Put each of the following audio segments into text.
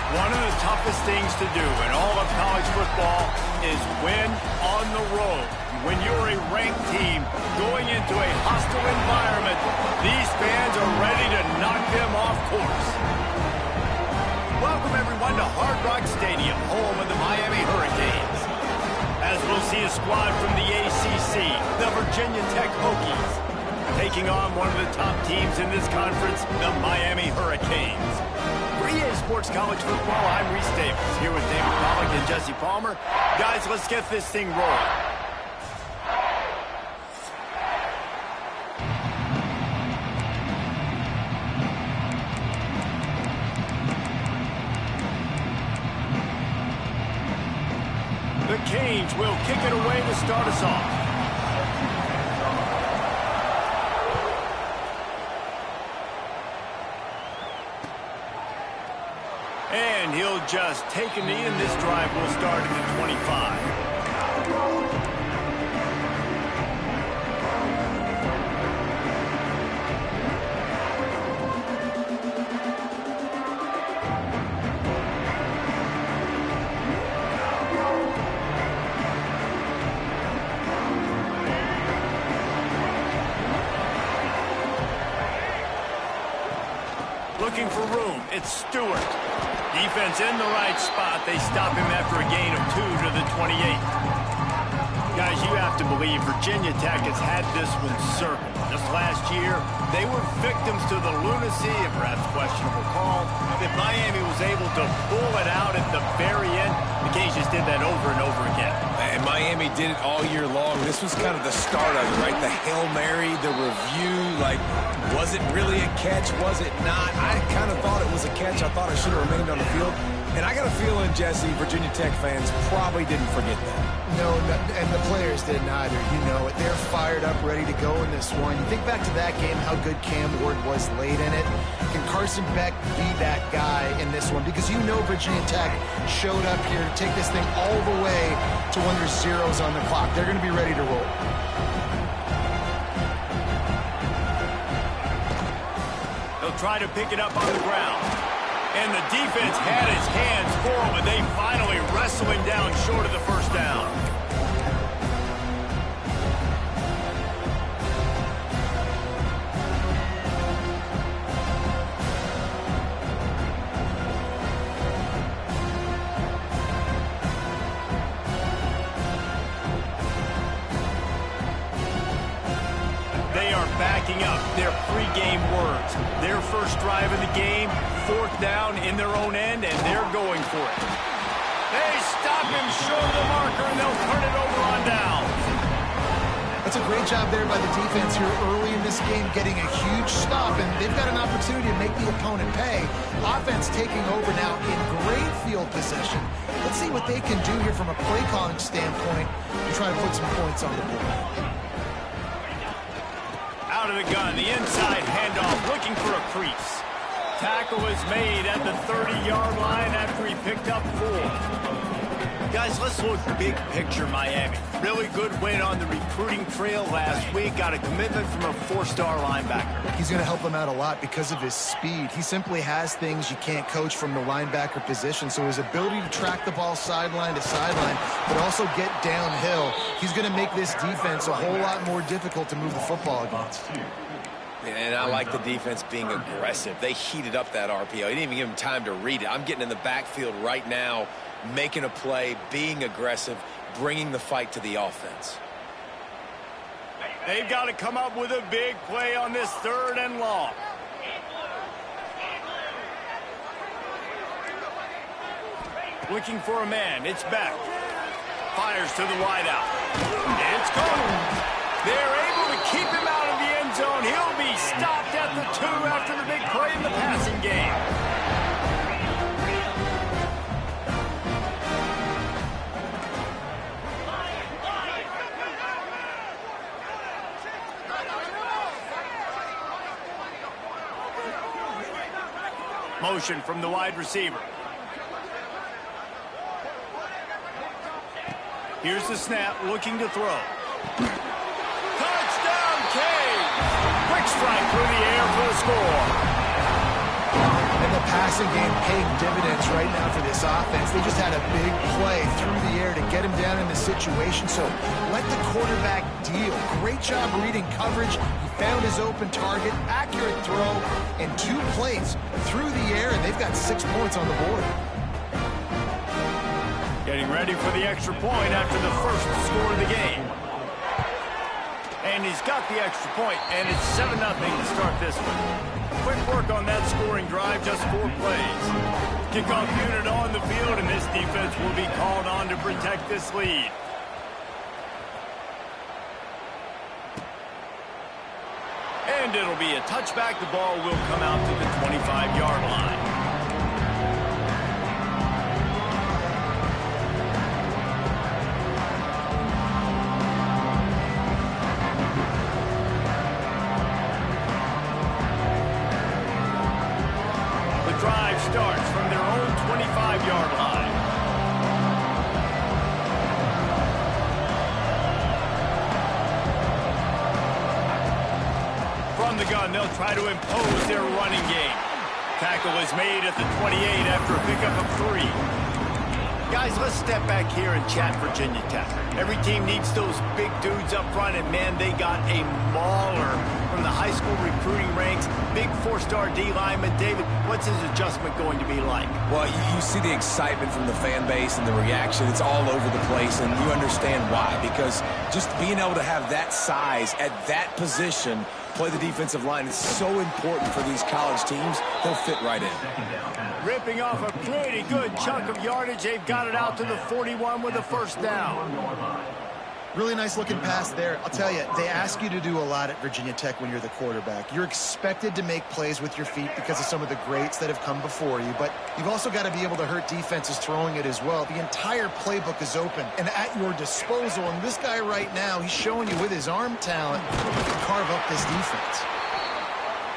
One of the toughest things to do in all of college football is win on the road. When you're a ranked team going into a hostile environment, these fans are ready to knock them off course. Welcome, everyone, to Hard Rock Stadium, home of the Miami Hurricanes. As we'll see a squad from the ACC, the Virginia Tech Hokies, taking on one of the top teams in this conference, the Miami Hurricanes. For EA Sports College Football, I'm Reese Davis, here with David Pollack and Jesse Palmer. Guys, let's get this thing rolling. The Canes will kick it away to start us off. And he'll just take a knee, and this drive will start at the 25. Looking for room, it's Stewart. Defense in the right spot. They stop him after a gain of 2 to the 28. Guys, you have to believe Virginia Tech has had this one circled. Just last year, they were victims to the lunacy and perhaps questionable call. If Miami was able to pull it out at the very end, the Canes just did that over and over again. And Miami did it all year long. This was kind of the start of it, right? The Hail Mary, the review, like, was it really a catch? Was it not? I kind of thought it was a catch. I thought it should have remained on the field. And I got a feeling, Jesse, Virginia Tech fans probably didn't forget that. No, and the players didn't either. You know it. They're fired up, ready to go in this one. You think back to that game, how good Cam Ward was late in it. Can Carson Beck be that guy in this one? Because you know Virginia Tech showed up here to take this thing all the way to when there's zeros on the clock. They're going to be ready to roll. They'll try to pick it up on the ground. And the defense had his hands full, but they finally wrestle him down short of the first down. They are backing up their pregame words. Their first drive of the game, 4th down in their own end, and they're going for it. They stop him short of the marker, and they'll turn it over on down. That's a great job there by the defense here early in this game, getting a huge stop, and they've got an opportunity to make the opponent pay. Offense taking over now in great field position. Let's see what they can do here from a play calling standpoint to try to put some points on the board. Out of the gun, the inside handoff, looking for a crease. Tackle is made at the 30-yard line after he picked up 4. Guys, let's look big picture Miami. Really good win on the recruiting trail last week. Got a commitment from a 4-star linebacker. He's going to help them out a lot because of his speed. He simply has things you can't coach from the linebacker position. So his ability to track the ball sideline to sideline, but also get downhill, he's going to make this defense a whole lot more difficult to move the football against. And I like the defense being aggressive. They heated up that RPO. He didn't even give him time to read it. I'm getting in the backfield right now, making a play, being aggressive, bringing the fight to the offense. They've got to come up with a big play on this 3rd and long. Looking for a man. It's Beck. Fires to the wideout. It's gone. They're able to keep him out of the end zone. He'll be stopped at the 2 after the big play in the passing game. Motion from the wide receiver. Here's the snap, looking to throw. Touchdown, Canes! Quick strike through the air for the score. And the pass passing game paying dividends right now for this offense. They just had a big play through the air to get him down in the situation. So let the quarterback deal. Great job reading coverage. He found his open target, accurate throw, and 2 plays through the air, and they've got 6 points on the board. Getting ready for the extra point after the first score of the game. And he's got the extra point, and it's 7-0 to start this one. Quick work on that scoring drive, just 4 plays. Kickoff unit on the field, and this defense will be called on to protect this lead. And it'll be a touchback. The ball will come out to the 25-yard line. Drive starts from their own 25-yard line. From the gun, they'll try to impose their running game. Tackle is made at the 28 after a pickup of 3. Guys, let's step back here and chat Virginia Tech. Every team needs those big dudes up front, and man, they got a mauler from the high school recruiting ranks. Big 4-star D lineman. David, what's his adjustment going to be like? Well, you see the excitement from the fan base and the reaction. It's all over the place, and you understand why. Because just being able to have that size at that position, play the defensive line, is so important for these college teams. They'll fit right in. Ripping off a pretty good chunk of yardage. They've got it out to the 41 with a first down. Really nice looking pass there. I'll tell you, they ask you to do a lot at Virginia Tech when you're the quarterback. You're expected to make plays with your feet because of some of the greats that have come before you, but you've also got to be able to hurt defenses throwing it as well. The entire playbook is open and at your disposal, and this guy right now, he's showing you with his arm talent, he can carve up this defense.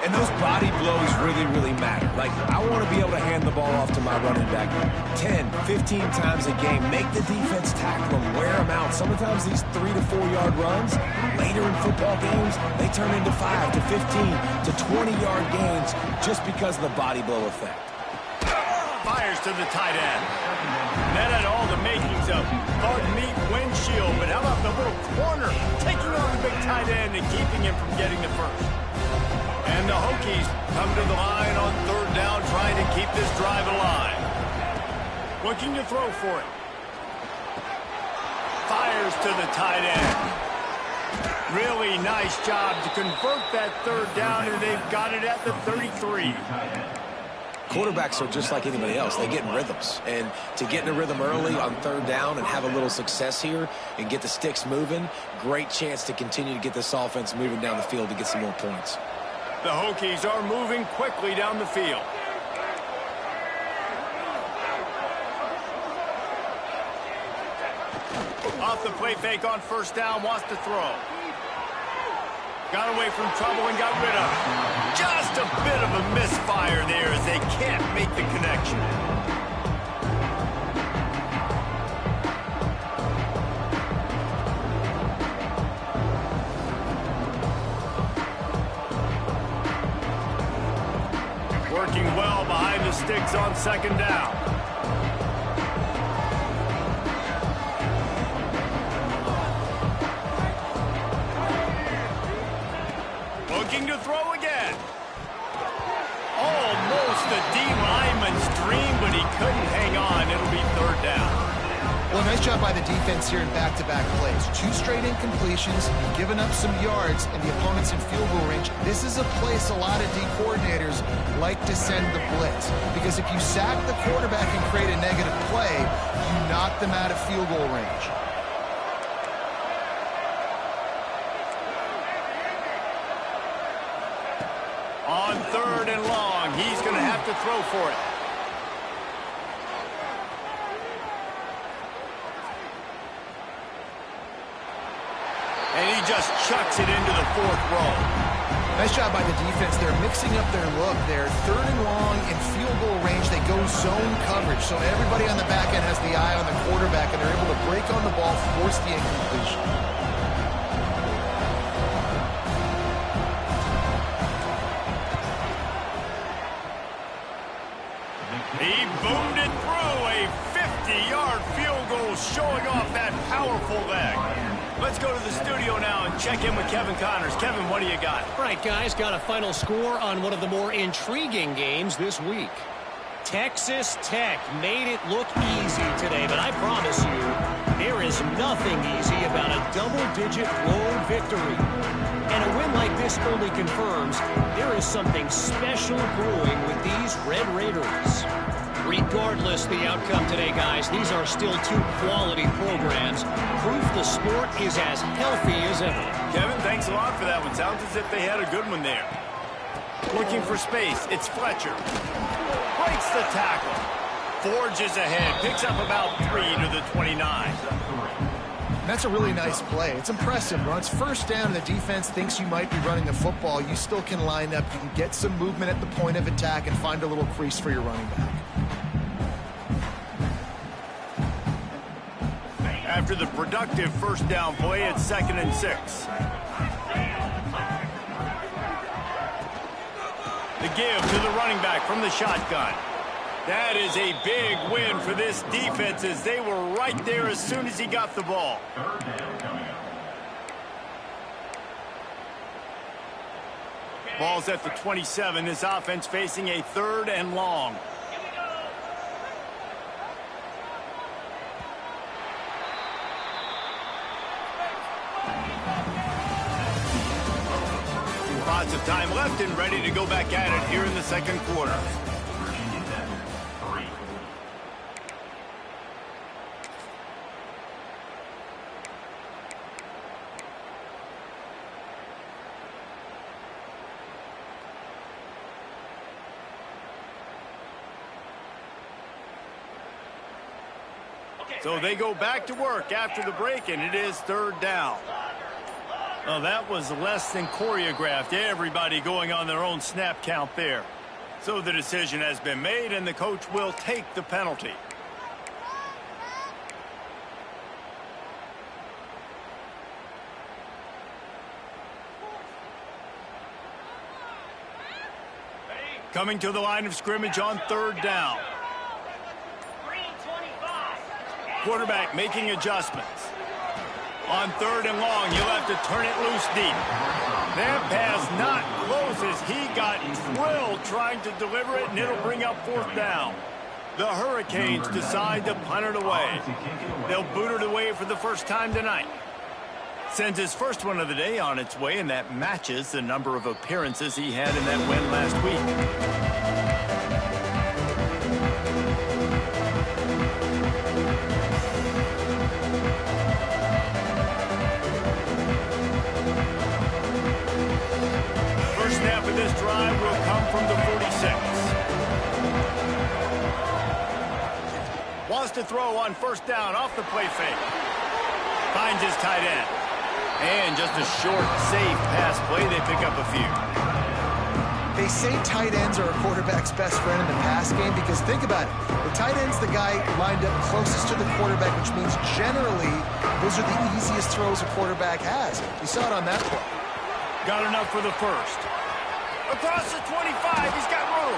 And those body blows really, really matter. Like, I want to be able to hand the ball off to my running back 10, 15 times a game. Make the defense tackle them, wear them out. Sometimes these 3 to 4 yard runs, later in football games, they turn into 5 to 15 to 20-yard gains just because of the body blow effect. Fires to the tight end. That had all the makings of bug meat windshield, but how about the little corner taking on the big tight end and keeping him from getting the first? And the Hokies come to the line on 3rd down, trying to keep this drive alive. Looking to throw for it. Fires to the tight end. Really nice job to convert that 3rd down, and they've got it at the 33. Quarterbacks are just like anybody else. They get in rhythms. And to get in a rhythm early on 3rd down and have a little success here and get the sticks moving, great chance to continue to get this offense moving down the field to get some more points. The Hokies are moving quickly down the field. Off the play fake on 1st down, wants to throw. Got away from trouble and got rid of it. Just a bit of a misfire there as they can't make the connection. Working well behind the sticks on 2nd down. Looking to throw again. Almost a D lineman's dream, but he couldn't hang on. It'll be 3rd down. Well, nice job by the defense here in back-to-back plays. 2 straight incompletions, giving up some yards, and the opponent's in field goal range. This is a place a lot of D coordinators like to send the blitz, because if you sack the quarterback and create a negative play, you knock them out of field goal range. On 3rd and long, he's going to have to throw for it. And he just chucks it into the 4th row. Nice job by the defense. They're mixing up their look. They're 3rd and long in field goal range. They go zone coverage. So everybody on the back end has the eye on the quarterback, and they're able to break on the ball, force the incompletion. He boomed it through. A 50-yard field goal showing off that powerful leg. Let's go to the studio now and check in with Kevin Connors. Kevin, what do you got? All right, guys, got a final score on one of the more intriguing games this week. Texas Tech made it look easy today, but I promise you, there is nothing easy about a double-digit road victory. And a win like this only confirms there is something special brewing with these Red Raiders. Regardless the outcome today, guys, these are still two quality programs. Proof the sport is as healthy as ever. Kevin, thanks a lot for that one. Sounds as if they had a good one there. Looking for space. It's Fletcher. Breaks the tackle. Forges ahead. Picks up about 3 to the 29. That's a really nice play. It's impressive. When it's first down and the defense thinks you might be running the football, you still can line up. You can get some movement at the point of attack and find a little crease for your running back. After the productive first down play, it's 2nd and 6. The give to the running back from the shotgun. That is a big win for this defense as they were right there as soon as he got the ball. Ball's at the 27. This offense facing a 3rd and long. Lots of time left and ready to go back at it here in the second quarter. So they go back to work after the break, and it is 3rd down. Well, that was less than choreographed. Everybody going on their own snap count there. So the decision has been made, and the coach will take the penalty. Coming to the line of scrimmage on 3rd down. Quarterback making adjustments. On 3rd and long, you'll have to turn it loose deep. That pass not close as he got drilled trying to deliver it, and it'll bring up 4th down. The Hurricanes decide to punt it away. They'll boot it away for the first time tonight. Sends his first one of the day on its way, and that matches the number of appearances he had in that win last week. This drive will come from the 46. Wants to throw on 1st down off the play fake. Finds his tight end. And just a short, safe pass play. They pick up a few. They say tight ends are a quarterback's best friend in the pass game because think about it. The tight end's the guy lined up closest to the quarterback, which means generally those are the easiest throws a quarterback has. You saw it on that play. Got enough for the first. Across the 25, he's got room.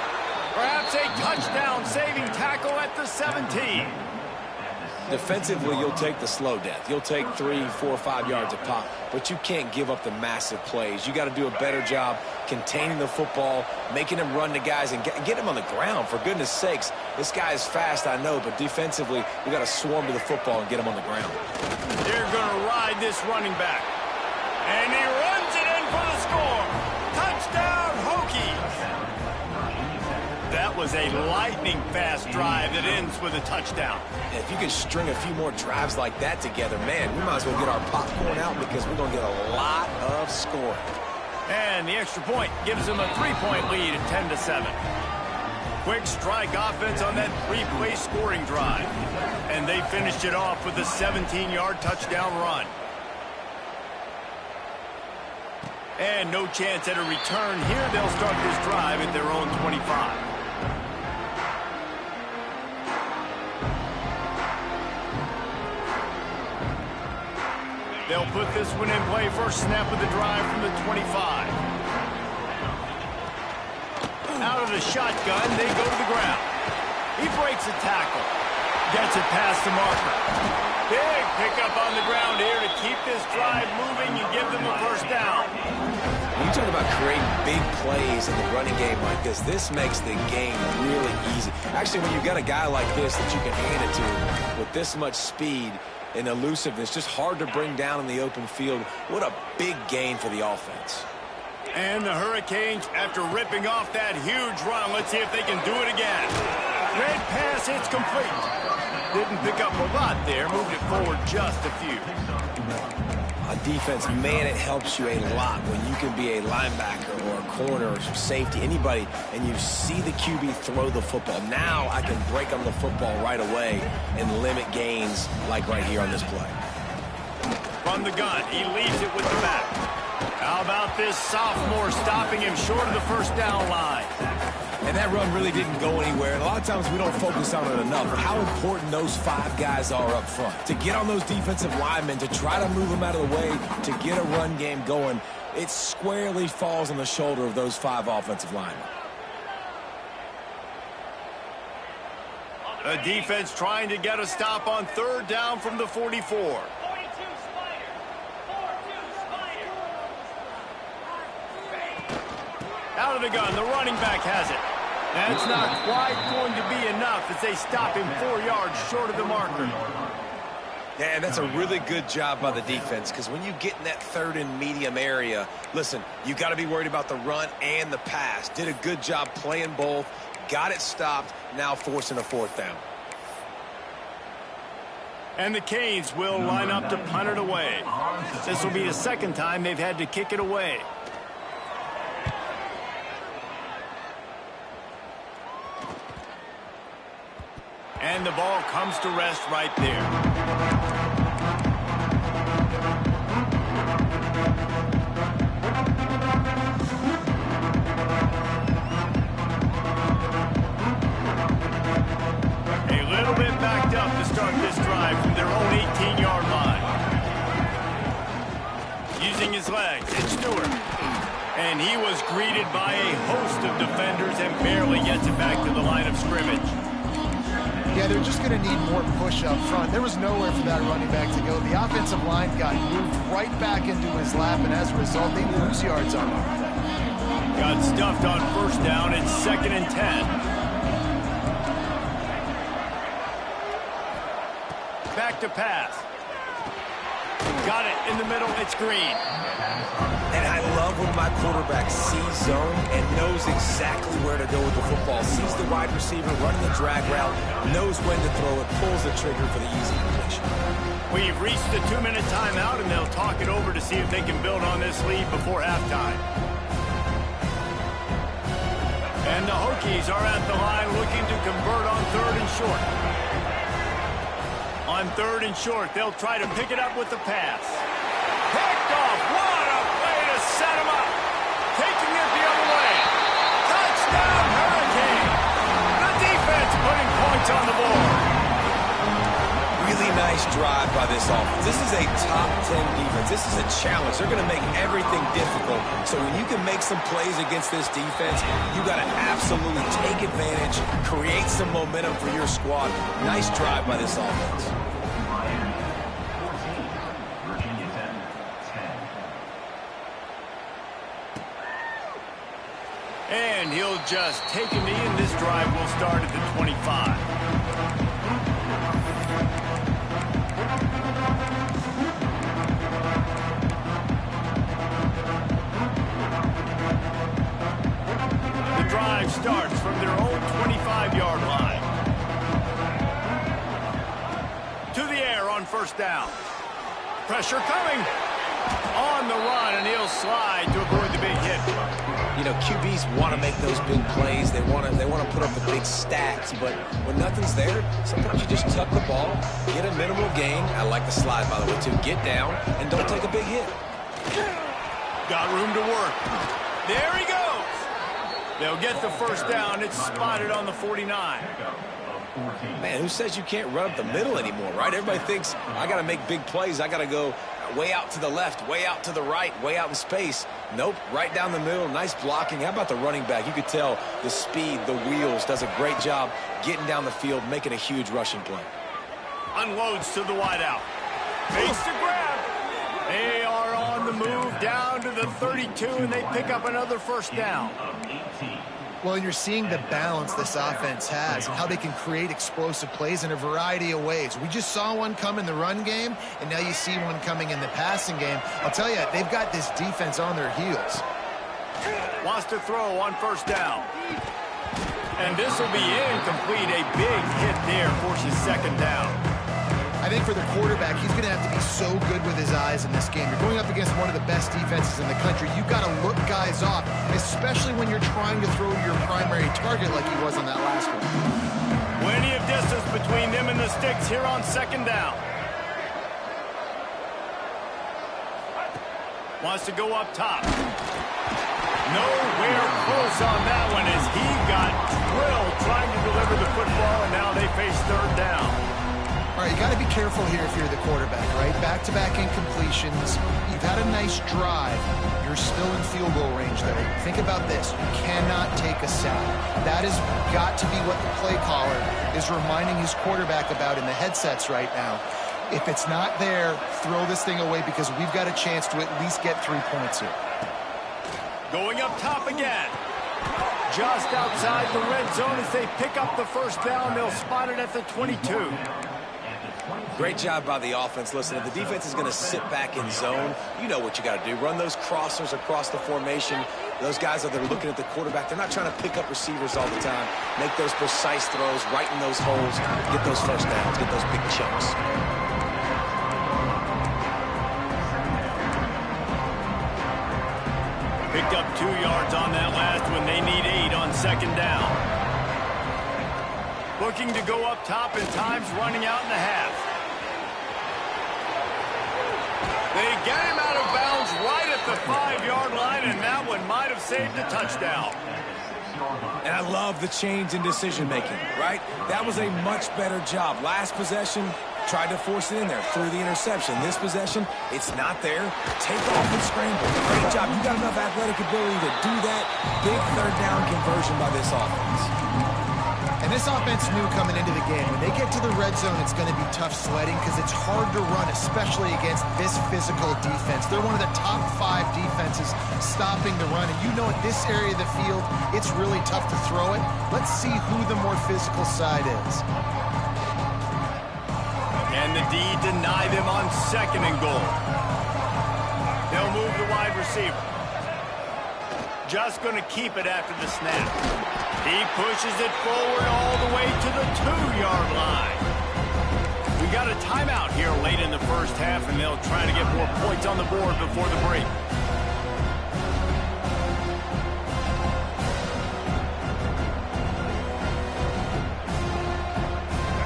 Perhaps a touchdown-saving tackle at the 17. Defensively, you'll take the slow death. You'll take 3, 4, 5 yards a pop, but you can't give up the massive plays. You got to do a better job containing the football, making him run to guys, and get him on the ground. For goodness sakes, this guy is fast, I know, but defensively, you got to swarm to the football and get him on the ground. They're going to ride this running back. And he runs it in for the score. Touchdown, Hokies! That was a lightning-fast drive that ends with a touchdown. If you can string a few more drives like that together, man, we might as well get our popcorn out because we're going to get a lot of scoring. And the extra point gives them a 3-point lead at 10-7. Quick strike offense on that 3-play scoring drive. And they finished it off with a 17-yard touchdown run. And no chance at a return here. They'll start this drive at their own 25. They'll put this one in play. First snap of the drive from the 25. Out of the shotgun, they go to the ground. He breaks a tackle. Gets it past the marker. Big pickup on the ground here to keep this drive moving and give them a first down. When you talk about creating big plays in the running game like this makes the game really easy. Actually, when you've got a guy like this that you can hand it to with this much speed and elusiveness, just hard to bring down in the open field, what a big gain for the offense. And the Hurricanes, after ripping off that huge run, let's see if they can do it again. Red pass, it's complete. Didn't pick up a lot there, moved it forward just a few. On defense, man, it helps you a lot when you can be a linebacker or a corner or some safety, anybody, and you see the QB throw the football. Now I can break on the football right away and limit gains like right here on this play. From the gun, he leaves it with the back. How about this sophomore stopping him short of the first down line? And that run really didn't go anywhere. And a lot of times we don't focus on it enough, but how important those 5 guys are up front. To get on those defensive linemen, to try to move them out of the way, to get a run game going, it squarely falls on the shoulder of those 5 offensive linemen. The defense trying to get a stop on third down from the 44. Out of the gun, the running back has it. That's not quite going to be enough as they stop him 4 yards short of the marker. Yeah, and that's a really good job by the defense, because when you get in that third and medium area, listen, you got to be worried about the run and the pass. Did a good job playing both, got it stopped, now forcing a fourth down. And the Canes will line up to punt it away. This will be the second time they've had to kick it away. And the ball comes to rest right there. A little bit backed up to start this drive from their own 18-yard line. Using his legs, it's Stewart. And he was greeted by a host of defenders and barely gets it back to the line of scrimmage. Yeah, they're just going to need more push up front. There was nowhere for that running back to go. The offensive line got moved right back into his lap, and as a result, they lose yards on him. Got stuffed on first down. It's 2nd and 10. Back to pass. Got it in the middle. It's Green. And I love when my quarterback sees zone and knows exactly where to go with the football. Sees the wide receiver running the drag route, knows when to throw it, pulls the trigger for the easy completion. We've reached the 2-minute timeout, and they'll talk it over to see if they can build on this lead before halftime. And the Hokies are at the line looking to convert on 3rd and short. On 3rd and short, they'll try to pick it up with the pass. Picked off. What a play to set him up. Taking it the other way. Touchdown, Hurricane. The defense putting points on the board. Really nice drive by this offense. This is a top 10 defense. This is a challenge. They're going to make everything difficult. So when you can make some plays against this defense, you got to absolutely take advantage, create some momentum for your squad. Nice drive by this offense. And he'll just take a knee, and this drive will start at the 25. The drive starts from their own 25-yard line. To the air on first down. Pressure coming. On the run, and he'll slide to avoid the big hit. You know, QBs want to make those big plays. They want to put up the big stats, but when nothing's there, sometimes you just tuck the ball, get a minimal gain. I like the slide, by the way, too. Get down and don't take a big hit. Got room to work. There he goes. They'll get the first down. It's spotted on the 49. Man, who says you can't run up the middle anymore, right? Everybody thinks, I got to make big plays. I got to go way out to the left, way out to the right, way out in space. Nope, right down the middle. Nice blocking. How about the running back? You could tell the speed, the wheels, does a great job getting down the field, making a huge rushing play. Unloads to the wideout. Fakes the grab. They are on the move down to the 32, and they pick up another first down. Well, and you're seeing the balance this offense has and how they can create explosive plays in a variety of ways. We just saw one come in the run game, and now you see one coming in the passing game. I'll tell you, they've got this defense on their heels. Wants to throw on first down. And this will be incomplete. A big hit there forces second down. I think for the quarterback, he's going to have to be so good with his eyes in this game. You're going up against one of the best defenses in the country. You've got to look guys off, especially when you're trying to throw your primary target like he was on that last one. Plenty of distance between them and the sticks here on second down. Wants to go up top. Nowhere close on that one as he got drilled trying to deliver the football, and now they face third down. All right, you got to be careful here if you're the quarterback, right? Back-to-back incompletions. You've had a nice drive. You're still in field goal range, though. Think about this. You cannot take a sack. That has got to be what the play caller is reminding his quarterback about in the headsets right now. If it's not there, throw this thing away because we've got a chance to at least get 3 points here. Going up top again. Just outside the red zone as they pick up the first down. They'll spot it at the 22. Great job by the offense. Listen, if the defense is going to sit back in zone, you know what you got to do. Run those crossers across the formation. Those guys that are looking at the quarterback, they're not trying to pick up receivers all the time. Make those precise throws, right in those holes, get those first downs, get those big chunks. Picked up 2 yards on that last one. They need 8 on second down. Looking to go up top, and time's running out in the half. They get him out of bounds right at the 5-yard line, and that one might have saved a touchdown. And I love the change in decision-making, right? That was a much better job. Last possession, tried to force it in there, threw the interception. This possession, it's not there. Take off and scramble. Great job. You got enough athletic ability to do that. Big third down conversion by this offense. And this offense knew coming into the game, when they get to the red zone, it's going to be tough sledding because it's hard to run, especially against this physical defense. They're one of the top 5 defenses stopping the run. And you know at this area of the field, it's really tough to throw it. Let's see who the more physical side is. And the D deny them on second and goal. They'll move the wide receiver. Just going to keep it after the snap. He pushes it forward all the way to the 2-yard line. We got a timeout here late in the first half, and they'll try to get more points on the board before the break.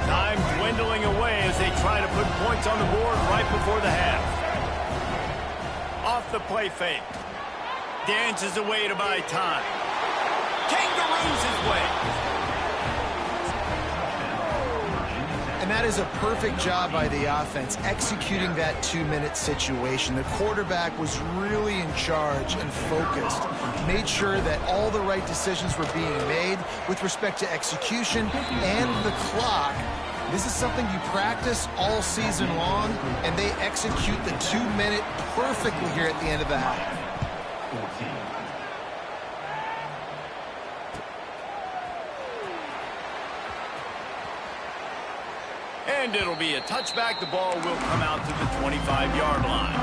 Time dwindling away as they try to put points on the board right before the half. Off the play fake. Dances away to buy time. Kangaroos his way. And that is a perfect job by the offense, executing that 2-minute situation. The quarterback was really in charge and focused. Made sure that all the right decisions were being made with respect to execution and the clock. This is something you practice all season long, and they execute the 2-minute perfectly here at the end of the half. And it'll be a touchback. The ball will come out to the 25-yard line.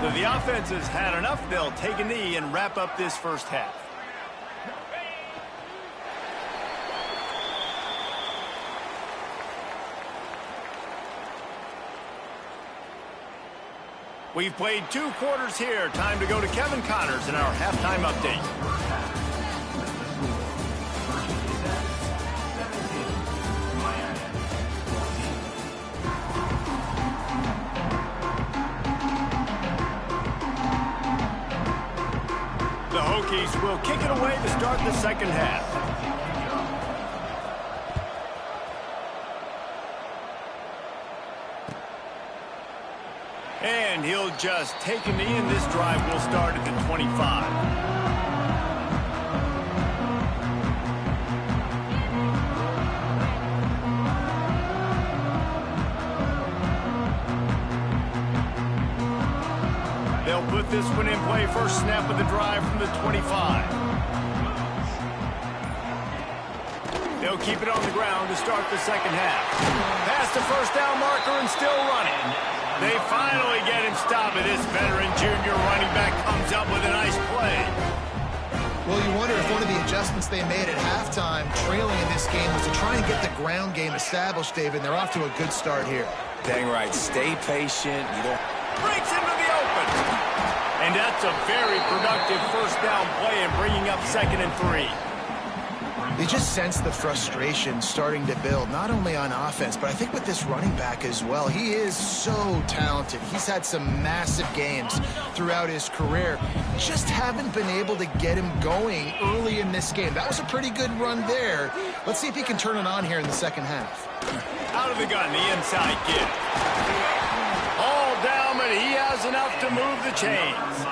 So the offense has had enough. They'll take a knee and wrap up this first half. We've played 2 quarters here. Time to go to Kevin Connors in our halftime update. The Hokies will kick it away to start the second half. And he'll just take a knee, and this drive will start at the 25. They'll put this one in play. First snap of the drive from the 25. They'll keep it on the ground to start the second half. Past the first down marker and still running. They finally get him stopped, and this veteran junior running back comes up with a nice play. Well, you wonder if one of the adjustments they made at halftime, trailing in this game, was to try and get the ground game established, David. They're off to a good start here. Dang right. Stay patient. You don't... Breaks into the open. And that's a very productive first down play and bringing up 2nd and 3. You just sense the frustration starting to build, not only on offense, but I think with this running back as well. He is so talented. He's had some massive games throughout his career. Just haven't been able to get him going early in this game. That was a pretty good run there. Let's see if he can turn it on here in the second half. Out of the gun, the inside kid. All down, but he has enough to move the chains.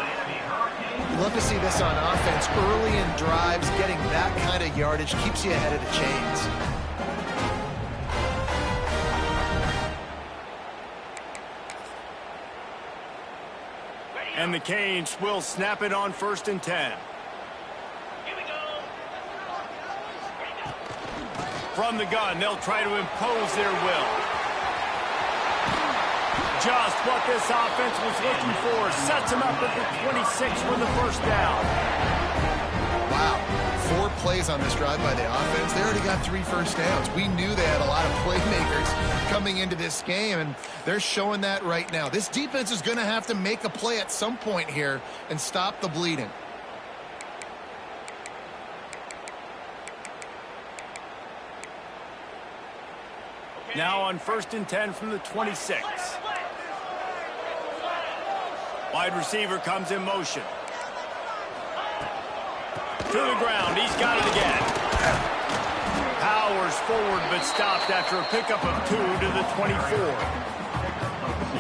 You love to see this on offense. Early in drives, getting that kind of yardage keeps you ahead of the chains. And the Canes will snap it on 1st and 10. From the gun, they'll try to impose their will. Just what this offense was looking for. Sets them up at the 26 with the first down. Wow. 4 plays on this drive by the offense. They already got 3 first downs. We knew they had a lot of playmakers coming into this game, and they're showing that right now. This defense is going to have to make a play at some point here and stop the bleeding. Now on 1st and 10 from the 26. Wide receiver comes in motion. To the ground. He's got it again. Powers forward, but stopped after a pickup of 2 to the 24.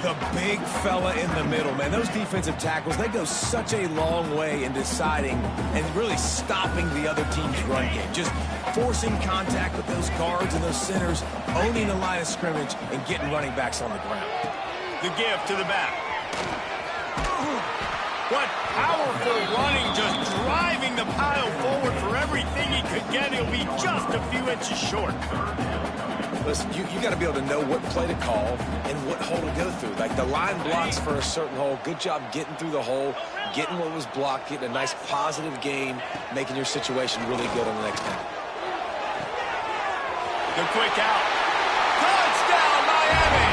The big fella in the middle, man. Those defensive tackles, they go such a long way in deciding and really stopping the other team's run game. Just forcing contact with those guards and those centers, owning the line of scrimmage, and getting running backs on the ground. The give to the back. What powerful running, just driving the pile forward for everything he could get. He'll be just a few inches short. Listen, you got to be able to know what play to call and what hole to go through. Like the line blocks for a certain hole. Good job getting through the hole, getting what was blocked, getting a nice positive gain, making your situation really good on the next down. The quick out. Touchdown, Miami!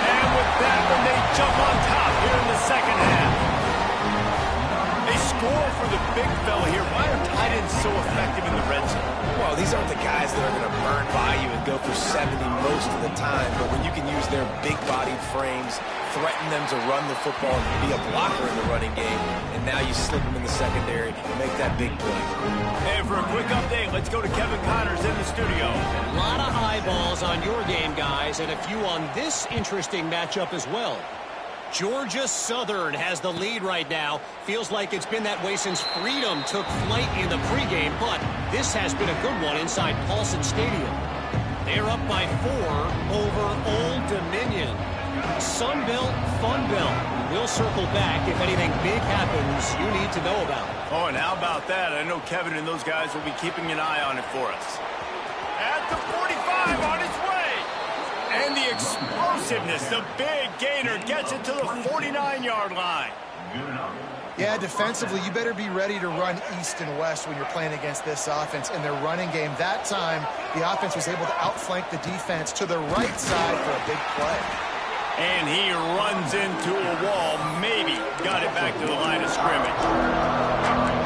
And with that one, they jump on top here in the second half. They score for the big fella here. Why are tight ends so effective in the red zone? Well, these aren't the guys that are going to burn by you and go for 70 most of the time, but when you can use their big-bodied frames, threaten them to run the football and be a blocker in the running game, and now you slip them in the secondary and make that big play. And for a quick update, let's go to Kevin Connors in the studio. A lot of eyeballs on your game, guys, and a few on this interesting matchup as well. Georgia Southern has the lead right now. Feels like it's been that way since Freedom took flight in the pregame, but this has been a good one inside Paulson Stadium. They're up by 4 over Old Dominion. Sunbelt, Funbelt. We'll circle back if anything big happens you need to know about. Oh, and how about that? I know Kevin and those guys will be keeping an eye on it for us. At the 45 on its way. And the explosiveness, the big gainer gets it to the 49-yard line. Yeah, defensively, you better be ready to run east and west when you're playing against this offense. In their running game, that time, the offense was able to outflank the defense to the right side for a big play. And he runs into a wall, maybe got it back to the line of scrimmage.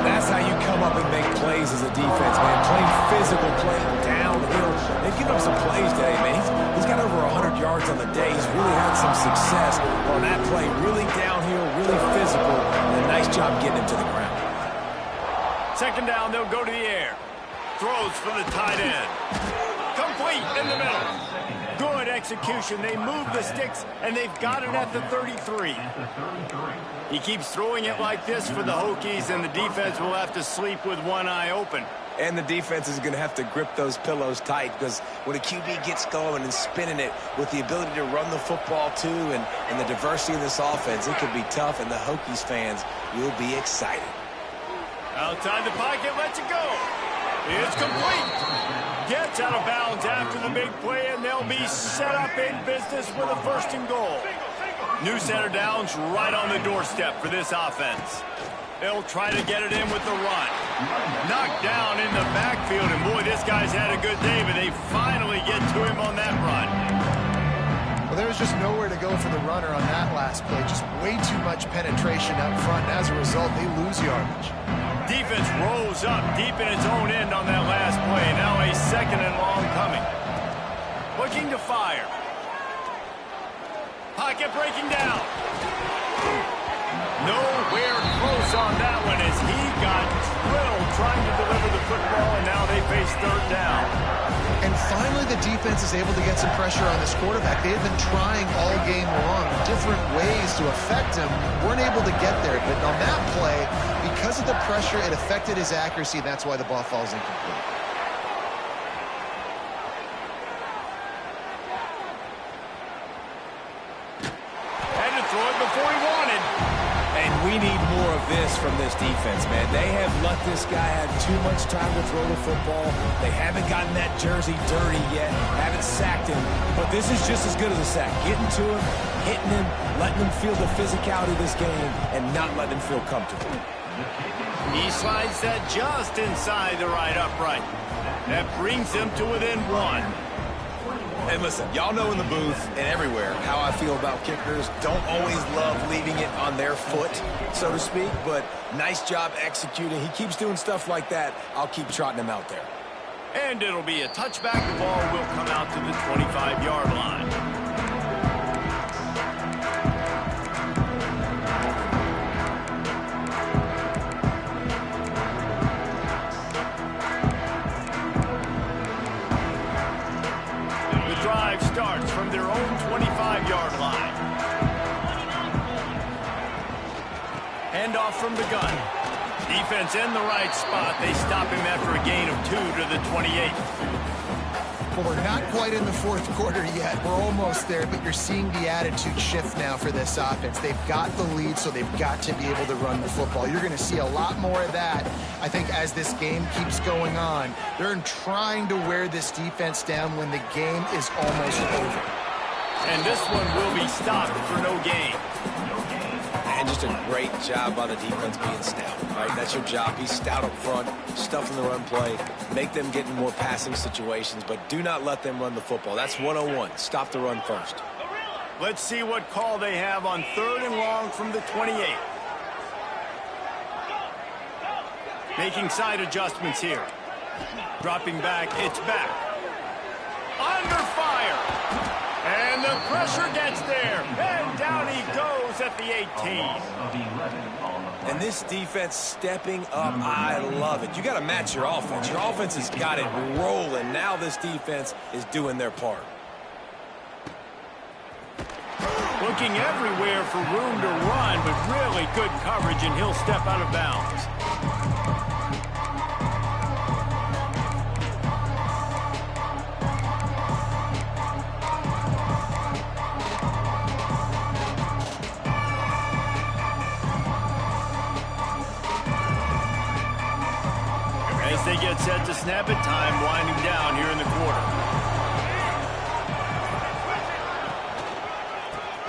That's how you come up and make plays as a defense, man. Playing physical, playing downhill. They've given him some plays today, man. He's got over 100 yards on the day. He's really had some success on that play. Really downhill, really physical, and a nice job getting him to the ground. Second down, they'll go to the air. Throws for the tight end. Complete in the middle. Good execution. They move the sticks, and they've got it at the 33. He keeps throwing it like this for the Hokies, and the defense will have to sleep with one eye open. And the defense is going to have to grip those pillows tight, because when a QB gets going and spinning it with the ability to run the football too and the diversity of this offense, it could be tough, and the Hokies fans will be excited. Outside the pocket, lets it go. It's complete. Gets out of bounds after the big play, and they'll be set up in business with a 1st and goal. New center downs right on the doorstep for this offense. They'll try to get it in with the run. Knocked down in the backfield, and boy, this guy's had a good day, but they finally get to him on that run. Well, there was just nowhere to go for the runner on that last play. Just way too much penetration up front, and as a result, they lose yardage. Defense rolls up deep in its own end on that last play. Now a 2nd and long coming. Looking to fire. Pocket breaking down. Nowhere close on that one as he got drilled trying to deliver the football, and now they face 3rd down. And finally, the defense is able to get some pressure on this quarterback. They had been trying all game long, different ways to affect him. Weren't able to get there, but on that play, because of the pressure, it affected his accuracy, and that's why the ball falls incomplete. Had to throw it before he wanted. And we need more of this from this defense, man. They have let this guy have too much time to throw the football. They haven't gotten that jersey dirty yet, haven't sacked him. But this is just as good as a sack. Getting to him, hitting him, letting him feel the physicality of this game, and not letting him feel comfortable. He slides that just inside the right upright. That brings him to within 1. And listen, y'all know in the booth and everywhere how I feel about kickers. Don't always love leaving it on their foot, so to speak, but nice job executing. He keeps doing stuff like that. I'll keep trotting him out there. And it'll be a touchback. The ball will come out to the 25-yard line. Drive starts from their own 25-yard line. Handoff from the gun. Defense in the right spot. They stop him after a gain of 2 to the 28. Well, we're not quite in the 4th quarter yet. We're almost there, but you're seeing the attitude shift now for this offense. They've got the lead, so they've got to be able to run the football. You're going to see a lot more of that, I think, as this game keeps going on. They're trying to wear this defense down when the game is almost over. And this one will be stopped for no gain. And just a great job by the defense being stout, right? That's your job. Be stout up front, stuff in the run play, make them get in more passing situations, but do not let them run the football. That's 101. Stop the run first. Let's see what call they have on 3rd and long from the 28. Making side adjustments here. Dropping back, it's back. Under fire. And the pressure gets there. And down he goes at the 18. And this defense stepping up, I love it. You got to match your offense. Your offense has got it rolling. Now this defense is doing their part. Looking everywhere for room to run, but really good coverage, and he'll step out of bounds. As they get set to snap it, time winding down here in the quarter.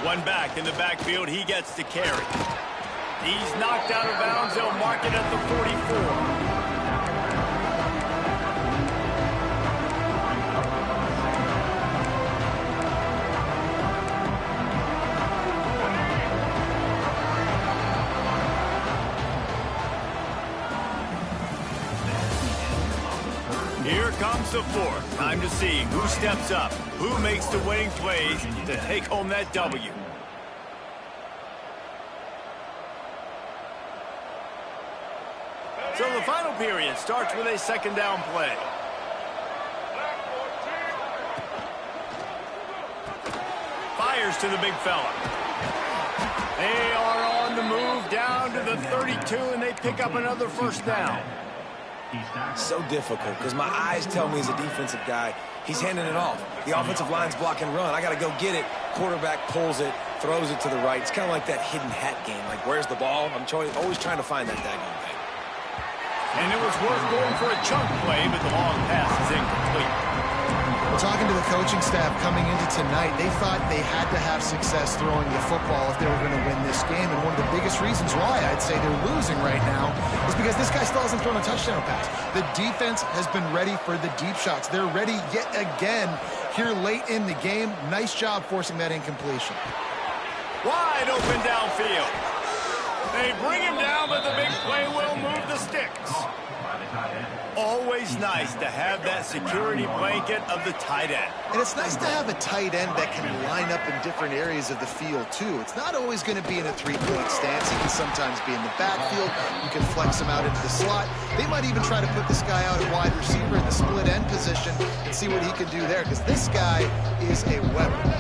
One back in the backfield, he gets to carry. He's knocked out of bounds. They'll mark it at the 44. Here comes the 4th. Time to see who steps up, who makes the winning plays to take home that W. So the final period starts with a second down play. Fires to the big fella. They are on the move down to the 32, and they pick up another first down. So difficult because my eyes tell me as a defensive guy, he's handing it off. The offensive line's blocking run. I got to go get it. Quarterback pulls it, throws it to the right. It's kind of like that hidden hat game. Like, where's the ball? I'm always trying to find that daggone thing. And it was worth going for a chunk play, but the long pass is incomplete. Well, talking to the coaching staff coming into tonight, they thought they had to have success throwing the football if they were going to win this game. And one of the biggest reasons why I'd say they're losing right now is because this guy still hasn't thrown a touchdown pass. The defense has been ready for the deep shots. They're ready yet again here late in the game. Nice job forcing that incompletion. Wide open downfield. They bring him down, but the big play will move the sticks. Always nice to have that security blanket of the tight end. And it's nice to have a tight end that can line up in different areas of the field, too. It's not always going to be in a three-point stance. He can sometimes be in the backfield. You can flex him out into the slot. They might even try to put this guy out at wide receiver in the split end position and see what he can do there, because this guy is a weapon.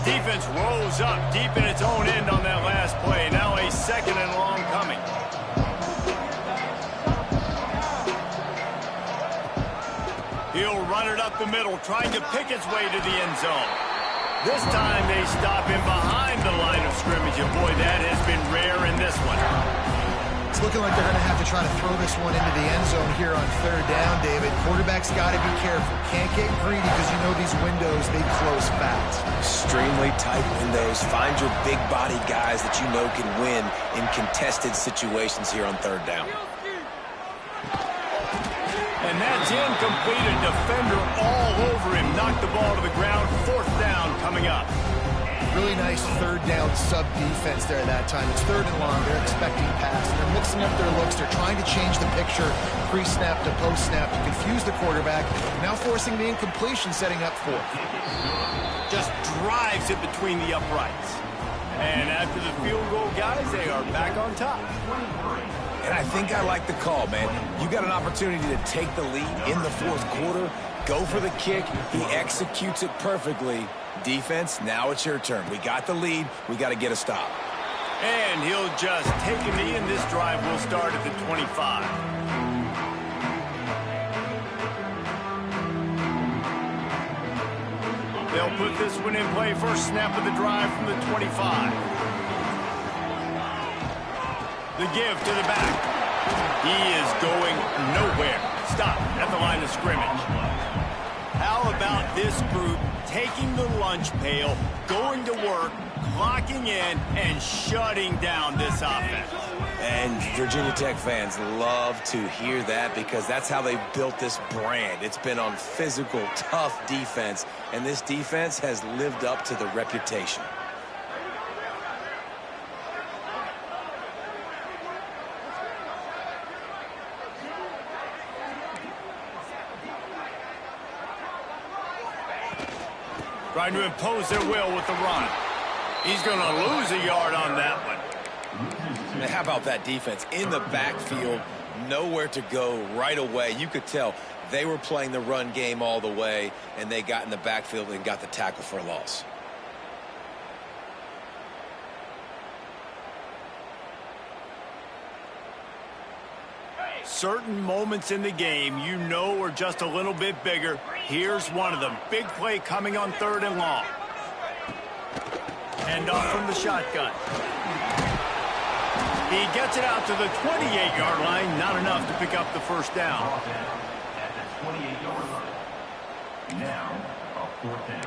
Defense rolls up deep in its own end on that last play. Now a second and long coming. He'll run it up the middle, trying to pick its way to the end zone. This time they stop him behind the line of scrimmage, and boy, that has been rare in this one. It's looking like they're going to have to try to throw this one into the end zone here on third down, David. Quarterback's got to be careful. Can't get greedy because you know these windows, they close fast. Extremely tight windows. Find your big body guys that you know can win in contested situations here on third down. And that's incomplete. A defender all over him. Knocked the ball to the ground. Fourth down coming up. Really nice third down sub-defense there that time. It's third and long. They're expecting pass. They're mixing up their looks. They're trying to change the picture pre-snap to post-snap to confuse the quarterback. Now forcing the incompletion, setting up fourth. Just drives it between the uprights. And after the field goal, guys, they are back on top. And I think I like the call, man. You got an opportunity to take the lead in the fourth quarter. Go for the kick. He executes it perfectly. Defense, now it's your turn. We got the lead. We got to get a stop. And he'll just take a knee, and this drive will start at the 25. They'll put this one in play. First snap of the drive from the 25. The give to the back. He is going nowhere. Stop at the line of scrimmage. How about this group taking the lunch pail, going to work, clocking in, and shutting down this offense? And Virginia Tech fans love to hear that because that's how they built this brand. It's been on physical, tough defense, and this defense has lived up to the reputation. Trying to impose their will with the run. He's going to lose a yard on that one. And how about that defense? In the backfield, nowhere to go right away. You could tell they were playing the run game all the way, and they got in the backfield and got the tackle for a loss. Certain moments in the game you know are just a little bit bigger. Here's one of them. Big play coming on third and long. And off from the shotgun. He gets it out to the 28-yard line. Not enough to pick up the first down. At the 28-yard line. Now, a fourth down.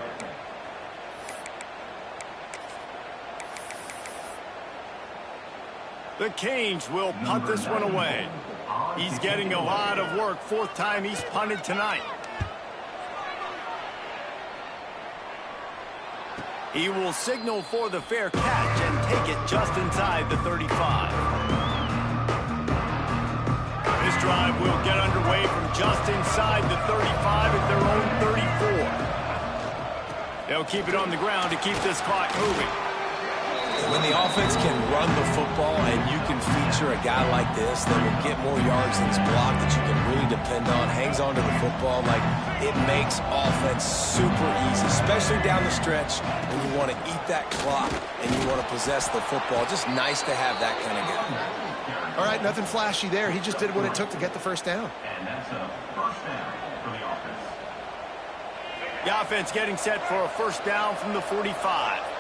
The Canes will punt this one away. He's getting a lot of work. Fourth time he's punted tonight. He will signal for the fair catch and take it just inside the 35. This drive will get underway from just inside the 35 at their own 34. They'll keep it on the ground to keep this clock moving. When the offense can run the football and you can feature a guy like this that will get more yards than his block that you can really depend on, hangs on to the football, like it makes offense super easy, especially down the stretch when you want to eat that clock and you want to possess the football. Just nice to have that kind of guy. All right, nothing flashy there. He just did what it took to get the first down. And that's a first down for the offense. The offense getting set for a first down from the 45.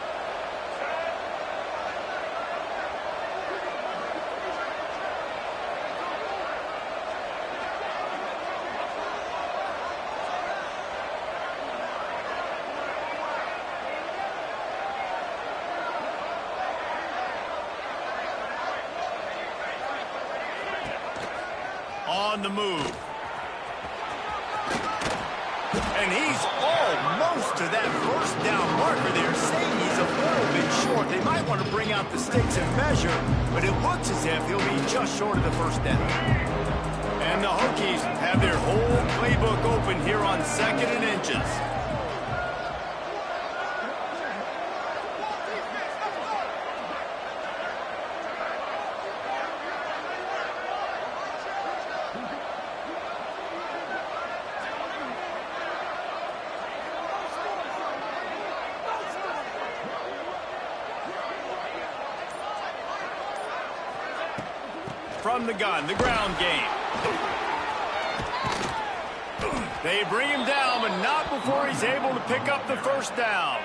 On the move. And he's almost to that first down marker there, saying he's a little bit short. They might want to bring out the sticks and measure, but it looks as if he'll be just short of the first down. And the Hokies have their whole playbook open here on 2nd and inches. From the gun, the ground game. They bring him down, but not before he's able to pick up the first down.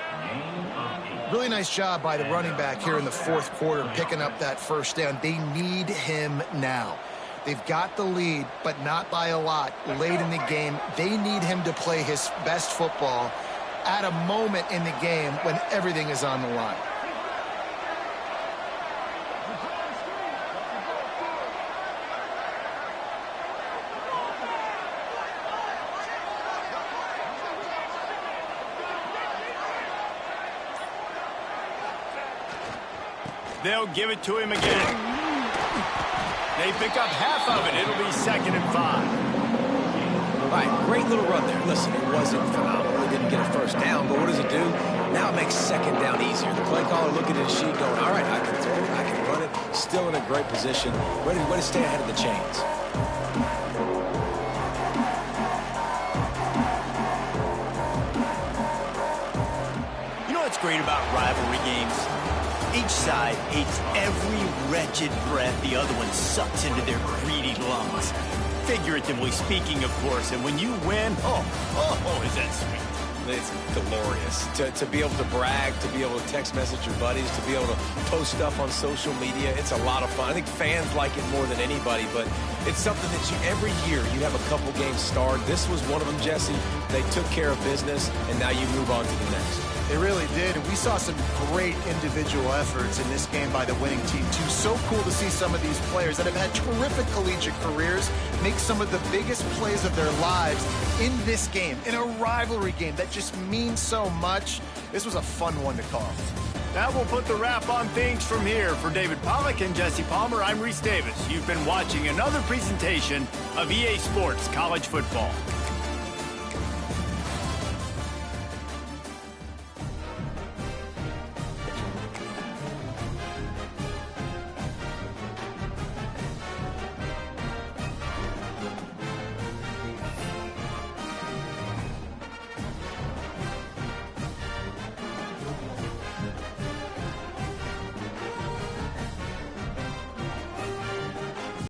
Really nice job by the running back here in the fourth quarter, picking up that first down. They need him now. They've got the lead, but not by a lot late in the game. They need him to play his best football at a moment in the game when everything is on the line. They'll give it to him again. They pick up half of it. It'll be 2nd and 5. All right, great little run there. Listen, it wasn't phenomenal. They didn't get a first down, but what does it do? Now it makes 2nd down easier. The play caller looking at his sheet going, all right, I can throw it, I can run it. Still in a great position. Ready to stay ahead of the chains. You know what's great about rivalry games? Each side hates every wretched breath the other one sucks into their greedy lungs. Figuratively speaking, of course, and when you win, oh, is that sweet. It's glorious. To be able to brag, to be able to text message your buddies, to be able to post stuff on social media, it's a lot of fun. I think fans like it more than anybody, but it's something that every year you have a couple games starred. This was one of them, Jesse. They took care of business, and now you move on to the next. They really did, and we saw some great individual efforts in this game by the winning team, too. So cool to see some of these players that have had terrific collegiate careers make some of the biggest plays of their lives in this game, in a rivalry game that just means so much. This was a fun one to call. That will put the wrap on things from here. For David Pollack and Jesse Palmer, I'm Reese Davis. You've been watching another presentation of EA Sports College Football.